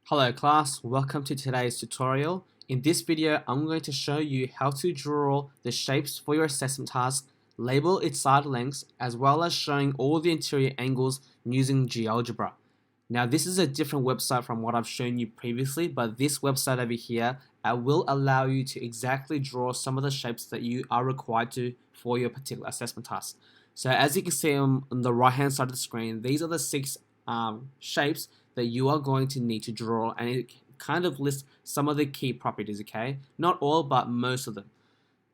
Hello class, welcome to today's tutorial. In this video, I'm going to show you how to draw the shapes for your assessment task, label its side lengths, as well as showing all the interior angles using Geogebra. Now this is a different website from what I've shown you previously, but this website over here will allow you to exactly draw some of the shapes that you are required to for your particular assessment task. So as you can see on the right hand side of the screen, these are the six shapes that you are going to need to draw, and it kind of lists some of the key properties, okay? Not all, but most of them.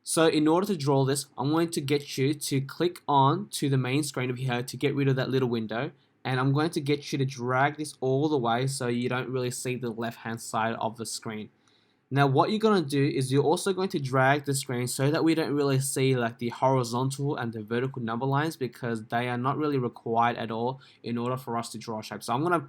So in order to draw this, I'm going to get you to click on to the main screen over here to get rid of that little window, and I'm going to get you to drag this all the way so you don't really see the left hand side of the screen. Now what you're going to do is you're also going to drag the screen so that we don't really see like the horizontal and the vertical number lines, because they are not really required at all in order for us to draw a shape. So I'm going to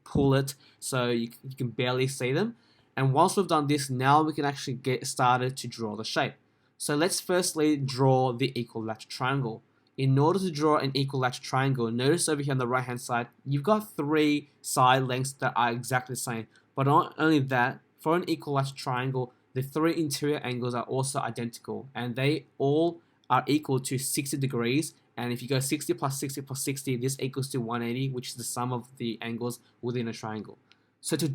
pull it so you can barely see them, and once we've done this, now we can actually get started to draw the shape. So let's firstly draw the equilateral triangle. In order to draw an equilateral triangle, notice over here on the right hand side you've got three side lengths that are exactly the same, but not only that, for an equilateral triangle the three interior angles are also identical, and they all are equal to 60 degrees. And if you go 60 plus 60 plus 60, this equals to 180, which is the sum of the angles within a triangle. So to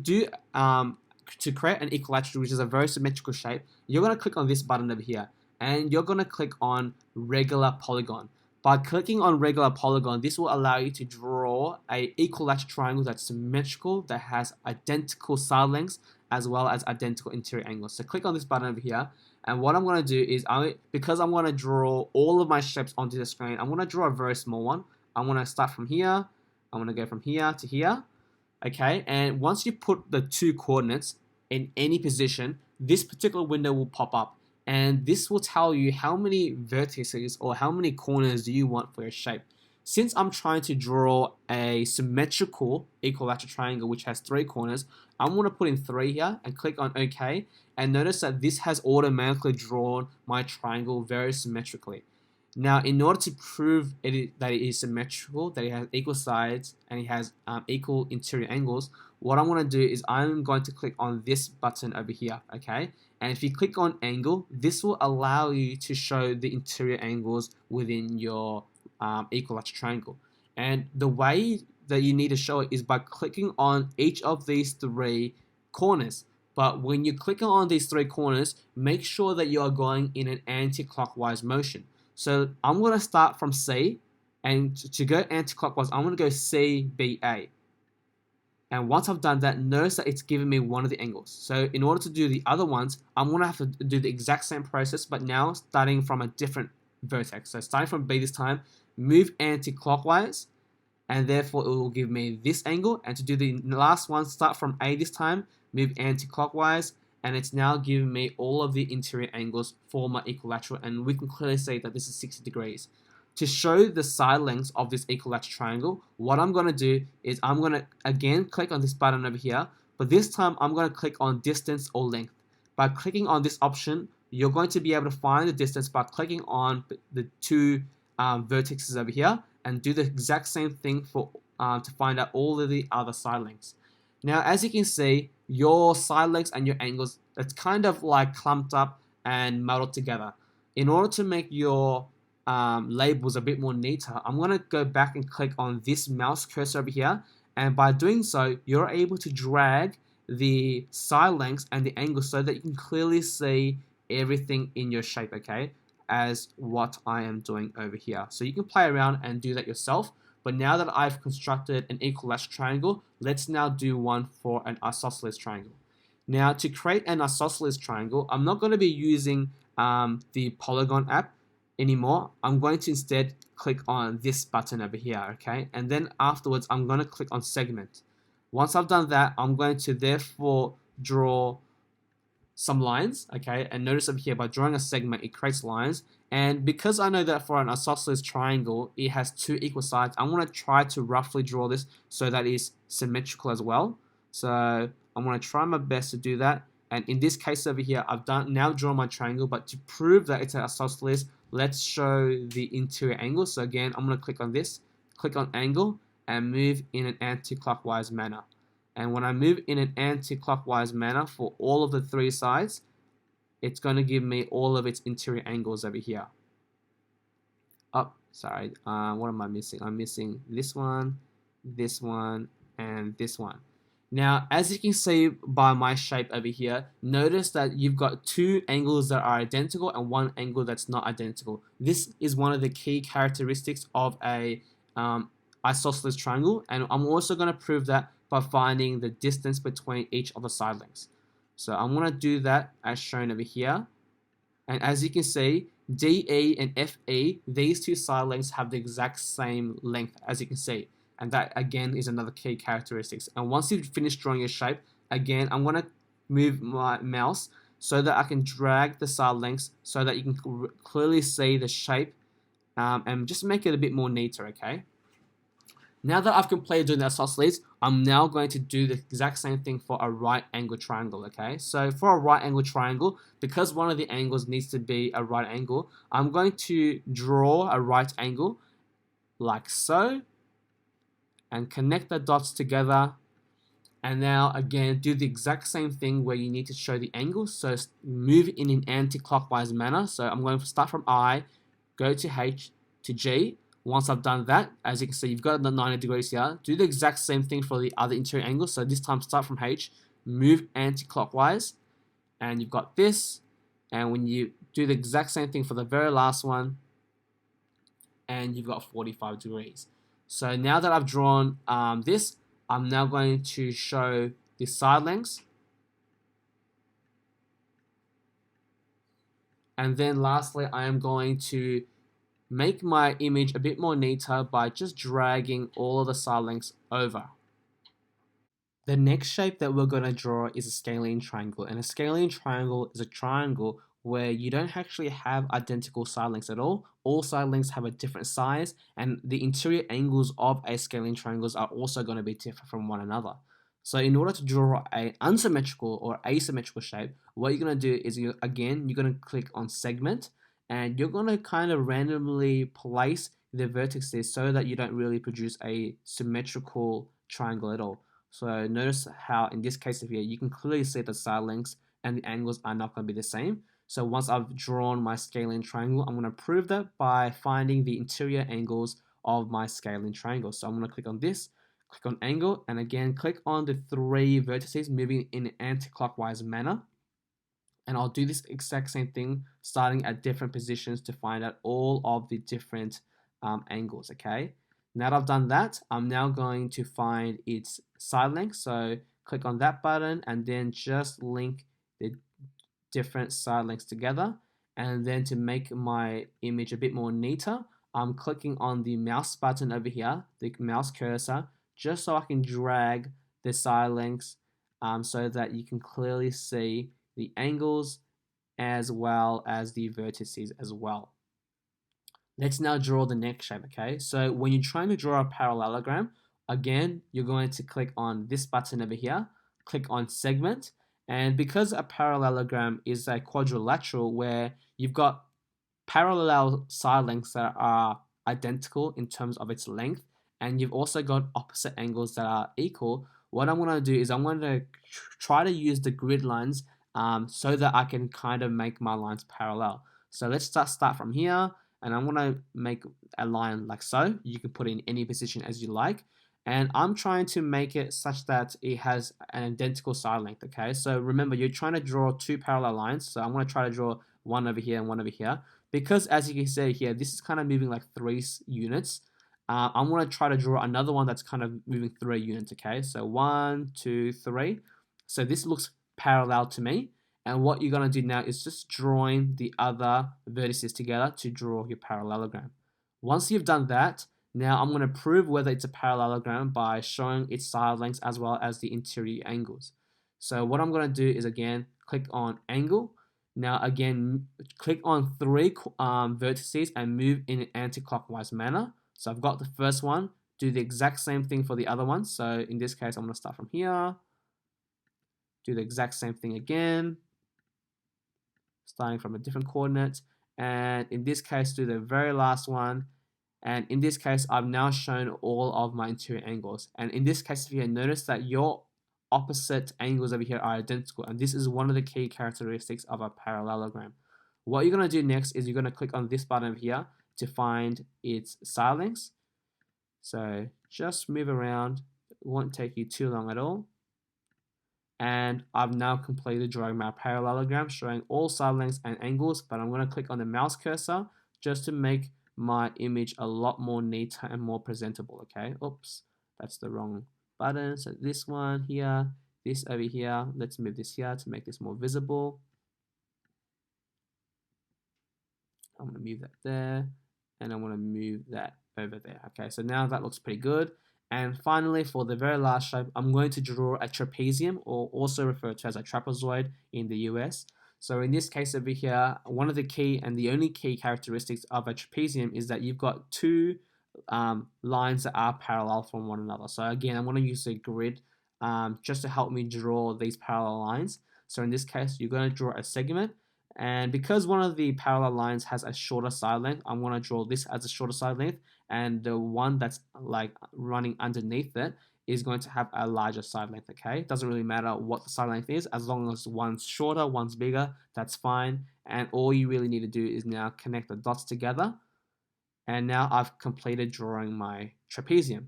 create an equilateral, which is a very symmetrical shape, you're going to click on this button over here, and you're going to click on regular polygon. By clicking on regular polygon, this will allow you to draw a equilateral triangle that's symmetrical, that has identical side lengths as well as identical interior angles. So click on this button over here, and what I'm going to do is, because I'm going to draw all of my shapes onto the screen, I'm going to draw a very small one. I'm going to start from here, I'm going to go from here to here, okay? And once you put the two coordinates in any position, this particular window will pop up, and this will tell you how many vertices or how many corners do you want for your shape. Since I'm trying to draw a symmetrical equilateral triangle which has three corners, I'm going to put in 3 here and click on OK, and notice that this has automatically drawn my triangle very symmetrically. Now in order to prove that it is symmetrical, that it has equal sides and it has equal interior angles, what I'm going to do is I'm going to click on this button over here, okay? And if you click on angle, this will allow you to show the interior angles within your equilateral triangle. And the way that you need to show it is by clicking on each of these three corners. But when you click on these three corners, make sure that you are going in an anti-clockwise motion. So I'm going to start from C, and to go anti-clockwise, I'm going to go C, B, A. And once I've done that, notice that it's giving me one of the angles. So in order to do the other ones, I'm going to have to do the exact same process, but now starting from a different vertex. So starting from B this time, move anti-clockwise, and therefore it will give me this angle. And to do the last one, start from A this time, move anti-clockwise, and it's now giving me all of the interior angles for my equilateral, and we can clearly see that this is 60 degrees. To show the side lengths of this equilateral triangle, what I'm going to do is I'm going to again click on this button over here, but this time I'm going to click on distance or length. By clicking on this option, you're going to be able to find the distance by clicking on the two vertices over here, and do the exact same thing for to find out all of the other side lengths. Now as you can see, your side lengths and your angles, it's kind of like clumped up and muddled together. In order to make your labels a bit more neater, I'm going to go back and click on this mouse cursor over here, and by doing so you're able to drag the side lengths and the angles so that you can clearly see everything in your shape, okay, as what I am doing over here. So you can play around and do that yourself, but now that I've constructed an equilateral triangle, let's now do one for an isosceles triangle. Now to create an isosceles triangle, I'm not going to be using the Polygon app anymore. I'm going to instead click on this button over here, okay? And then afterwards I'm going to click on segment. Once I've done that, I'm going to therefore draw some lines, okay? And notice over here, by drawing a segment, it creates lines. And because I know that for an isosceles triangle it has two equal sides, I'm going to try to roughly draw this so that it's symmetrical as well. So I'm going to try my best to do that. And in this case over here, I've now drawn my triangle, but to prove that it's an isosceles, let's show the interior angle. So again, I'm going to click on this, click on angle, and move in an anti-clockwise manner. And when I move in an anti-clockwise manner for all of the three sides, it's going to give me all of its interior angles over here. Oh, sorry, what am I missing? I'm missing this one, and this one. Now, as you can see by my shape over here, notice that you've got two angles that are identical and one angle that's not identical. This is one of the key characteristics of a isosceles triangle, and I'm also going to prove that by finding the distance between each of the side lengths. So I'm going to do that as shown over here. And as you can see, DE and FE, these two side lengths have the exact same length, as you can see. And that again is another key characteristics. And once you've finished drawing your shape, again, I'm going to move my mouse so that I can drag the side lengths so that you can clearly see the shape, and just make it a bit more neater, okay? Now that I've completed doing the isosceles, I'm now going to do the exact same thing for a right angle triangle, okay? So for a right angle triangle, because one of the angles needs to be a right angle, I'm going to draw a right angle like so, and connect the dots together. And now again, do the exact same thing where you need to show the angle. So move in an anti-clockwise manner. So I'm going to start from I, go to H to G. Once I've done that, as you can see, you've got the 90 degrees here. Do the exact same thing for the other interior angle. So this time start from H, move anti-clockwise, and you've got this. And when you do the exact same thing for the very last one, and you've got 45 degrees. So now that I've drawn this, I'm now going to show the side lengths. And then lastly, I am going to make my image a bit more neater by just dragging all of the side lengths over. The next shape that we're going to draw is a scalene triangle, and a scalene triangle is a triangle where you don't actually have identical side lengths at all. All side lengths have a different size, and the interior angles of a scalene triangles are also going to be different from one another. So in order to draw an unsymmetrical or asymmetrical shape, what you're going to do is you're going to click on segment, and you're going to kind of randomly place the vertices so that you don't really produce a symmetrical triangle at all. So notice how in this case here, you can clearly see the side lengths and the angles are not going to be the same. So once I've drawn my scalene triangle, I'm going to prove that by finding the interior angles of my scalene triangle. So I'm going to click on this, click on angle, and again, click on the three vertices moving in an anti-clockwise manner. And I'll do this exact same thing, starting at different positions to find out all of the different angles, okay? Now that I've done that, I'm now going to find its side length. So click on that button and then just link the different side lengths together. And then to make my image a bit more neater, I'm clicking on the mouse button over here, the mouse cursor, just so I can drag the side lengths so that you can clearly see the angles as well as the vertices as well. Let's now draw the next shape, okay? So when you're trying to draw a parallelogram, again, you're going to click on this button over here, click on segment, and because a parallelogram is a quadrilateral where you've got parallel side lengths that are identical in terms of its length, and you've also got opposite angles that are equal, what I'm going to do is I'm going to try to use the grid lines so that I can kind of make my lines parallel. So let's start from here, and I'm going to make a line like so. You can put it in any position as you like. And I'm trying to make it such that it has an identical side length, okay? So remember, you're trying to draw two parallel lines. So I'm going to try to draw one over here and one over here. Because as you can see here, this is kind of moving like 3 units. I'm going to try to draw another one that's kind of moving 3 units, okay? So 1, 2, 3. So this looks parallel to me. And what you're going to do now is just join the other vertices together to draw your parallelogram. Once you've done that, now I'm going to prove whether it's a parallelogram by showing its side lengths as well as the interior angles. So what I'm going to do is again, click on angle. Now again, click on 3 vertices and move in an anti-clockwise manner. So I've got the first one, do the exact same thing for the other one. So in this case, I'm going to start from here, do the exact same thing again, starting from a different coordinate. And in this case, do the very last one. And in this case, I've now shown all of my interior angles. And in this case, if you notice that your opposite angles over here are identical, and this is one of the key characteristics of a parallelogram. What you're going to do next is you're going to click on this button over here to find its side lengths. So just move around, it won't take you too long at all. And I've now completed drawing my parallelogram showing all side lengths and angles, but I'm going to click on the mouse cursor just to make my image a lot more neater and more presentable. Okay, oops, that's the wrong button. So this one here, this over here, let's move this here to make this more visible. I'm going to move that there, and I'm going to move that over there. Okay, so now that looks pretty good. And finally, for the very last shape, I'm going to draw a trapezium, or also referred to as a trapezoid in the US. So in this case over here, one of the key and the only key characteristics of a trapezium is that you've got two lines that are parallel from one another. So again, I'm going to use a grid just to help me draw these parallel lines. So in this case, you're going to draw a segment. And because one of the parallel lines has a shorter side length, I'm going to draw this as a shorter side length, and the one that's like running underneath it is going to have a larger side length. Okay, it doesn't really matter what the side length is, as long as one's shorter, one's bigger, that's fine. And all you really need to do is now connect the dots together. And now I've completed drawing my trapezium.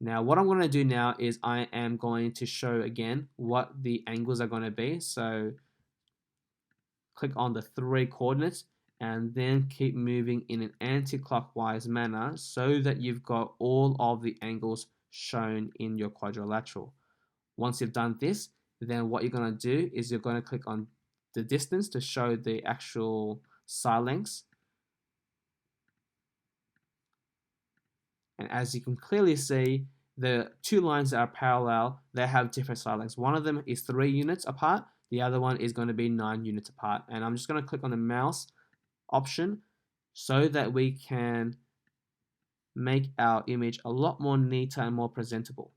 Now what I'm going to do now is I am going to show again what the angles are going to be. So click on the 3 coordinates and then keep moving in an anti-clockwise manner so that you've got all of the angles shown in your quadrilateral. Once you've done this, then what you're going to do is you're going to click on the distance to show the actual side lengths. And as you can clearly see, the two lines that are parallel, they have different side lengths. One of them is 3 units apart, the other one is going to be 9 units apart. And I'm just going to click on the mouse option so that we can make our image a lot more neater and more presentable.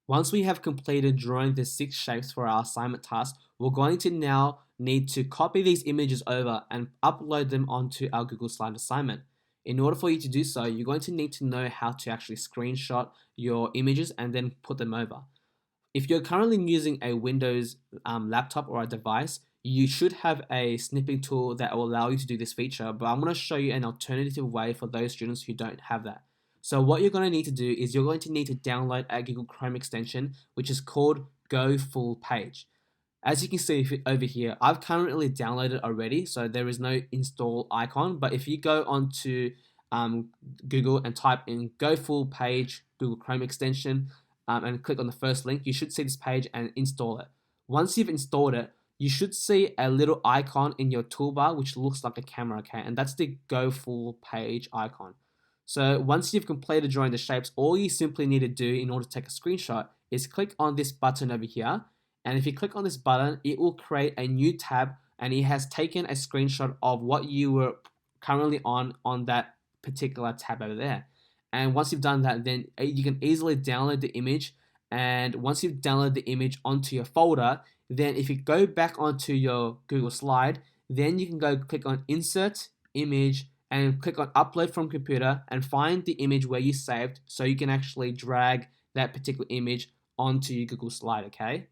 Once we have completed drawing the 6 shapes for our assignment task, we're going to now need to copy these images over and upload them onto our Google Slide assignment. In order for you to do so, you're going to need to know how to actually screenshot your images and then put them over. If you're currently using a Windows laptop or a device, you should have a snipping tool that will allow you to do this feature, but I'm going to show you an alternative way for those students who don't have that. So what you're going to need to do is you're going to need to download a Google Chrome extension, which is called Go Full Page. As you can see over here, I've currently downloaded already, so there is no install icon, but if you go onto Google and type in Go Full Page Google Chrome extension and click on the first link, you should see this page and install it. Once you've installed it, you should see a little icon in your toolbar which looks like a camera, okay, and that's the Go Full Page icon. So once you've completed drawing the shapes, all you simply need to do in order to take a screenshot is click on this button over here. And if you click on this button, it will create a new tab and it has taken a screenshot of what you were currently on that particular tab over there. And once you've done that, then you can easily download the image. And once you've downloaded the image onto your folder, then if you go back onto your Google Slide, then you can go click on Insert, Image, and click on Upload from Computer and find the image where you saved so you can actually drag that particular image onto your Google Slide, okay?